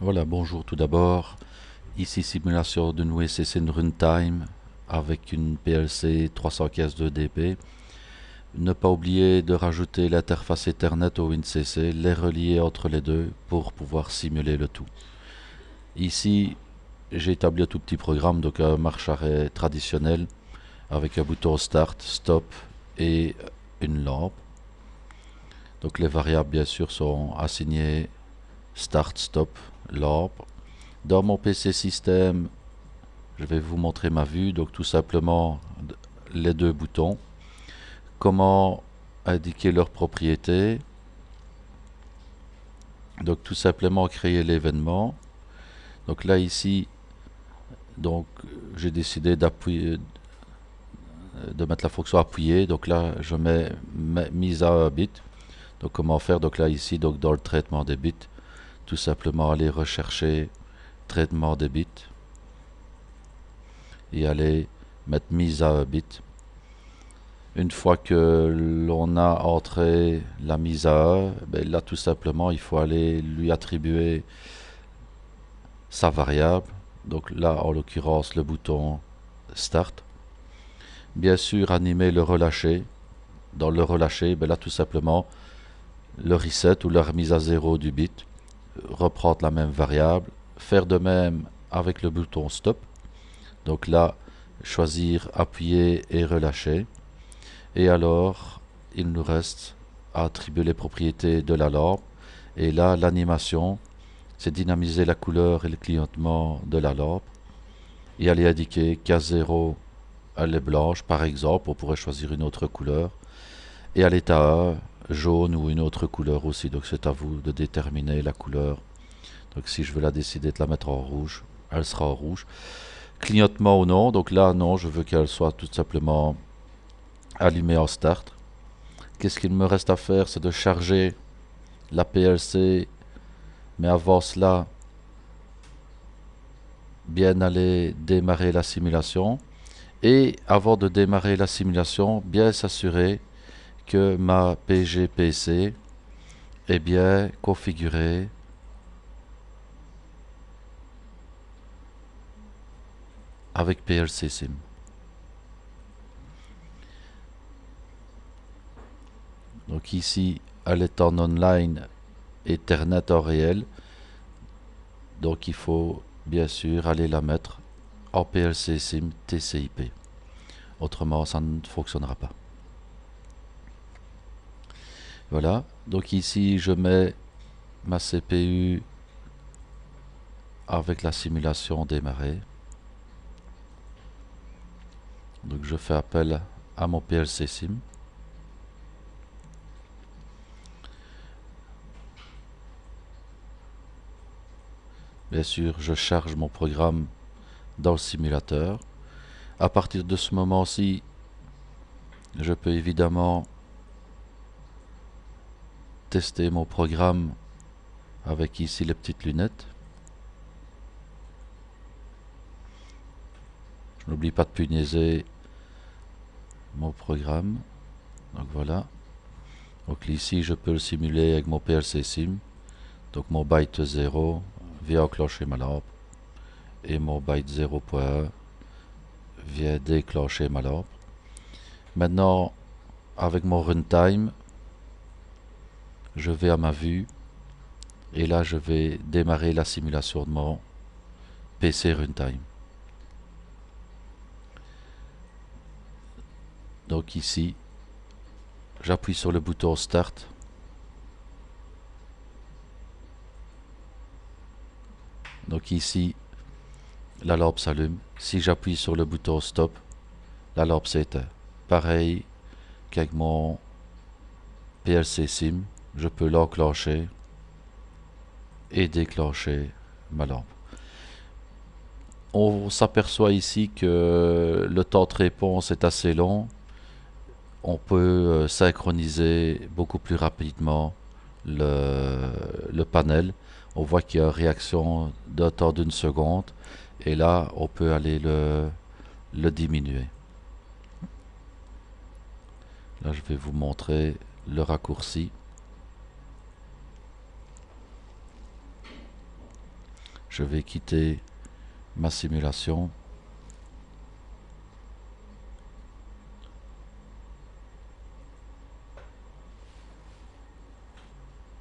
Voilà, bonjour tout d'abord. Ici simulation d'une WCC Runtime avec une PLC 315 2DP. Ne pas oublier de rajouter l'interface Ethernet au WinCC, les relier entre les deux pour pouvoir simuler le tout. Ici, j'ai établi un tout petit programme, donc un marche-arrêt traditionnel avec un bouton Start, Stop et une lampe. Donc les variables bien sûr sont assignées Start, Stop, lampe. Dans mon PC système, je vais vous montrer ma vue, donc tout simplement les deux boutons. Comment indiquer leurs propriétés. Donc tout simplement créer l'événement. Donc là ici, donc j'ai décidé d'appuyer, de mettre la fonction appuyer. Donc là je mets mise à un bit. Donc comment faire? Donc là ici, donc dans le traitement des bits, tout simplement aller rechercher traitement des bits et aller mettre mise à un bit. Une fois que l'on a entré la mise à E, ben là tout simplement il faut aller lui attribuer sa variable. Donc là en l'occurrence le bouton Start. Bien sûr animer le relâcher. Dans le relâcher, ben là tout simplement le reset ou la remise à zéro du bit. Reprendre la même variable. Faire de même avec le bouton Stop. Donc là choisir appuyer et relâcher. Et alors, il nous reste à attribuer les propriétés de la lampe. Et là, l'animation, c'est dynamiser la couleur et le clignotement de la lampe. Et aller indiquer K0, elle est blanche, par exemple. On pourrait choisir une autre couleur. Et à l'état A, jaune ou une autre couleur aussi. Donc c'est à vous de déterminer la couleur. Donc si je veux la décider de la mettre en rouge, elle sera en rouge. Clignotement ou non. Donc là, non, je veux qu'elle soit tout simplement allumée en start. Qu'est-ce qu'il me reste à faire? C'est de charger la PLC, mais avant cela, bien aller démarrer la simulation. Et avant de démarrer la simulation, bien s'assurer que ma PGPC est bien configurée avec PLC Sim. Donc ici, elle est en online Ethernet en réel. Donc il faut bien sûr aller la mettre en PLC Sim TCP. Autrement, ça ne fonctionnera pas. Voilà. Donc ici, je mets ma CPU avec la simulation démarrée. Donc je fais appel à mon PLC Sim. Bien sûr, je charge mon programme dans le simulateur. À partir de ce moment-ci, je peux évidemment tester mon programme avec ici les petites lunettes. Je n'oublie pas de punaiser mon programme. Donc voilà. Donc ici, je peux le simuler avec mon PLC Sim. Donc mon byte 0 vient enclencher ma lampe. Et mon byte 0.1 vient déclencher ma lampe. Maintenant, avec mon runtime, je vais à ma vue. Et là, je vais démarrer la simulation de mon PC runtime. Donc ici, j'appuie sur le bouton Start. Donc ici, la lampe s'allume. Si j'appuie sur le bouton Stop, la lampe s'éteint. Pareil qu'avec mon PLC Sim, je peux l'enclencher et déclencher ma lampe. On s'aperçoit ici que le temps de réponse est assez long. On peut synchroniser beaucoup plus rapidement le panel. On voit qu'il y a une réaction d'un temps d'une seconde. Et là, on peut aller le diminuer. Là, je vais vous montrer le raccourci. je vais quitter ma simulation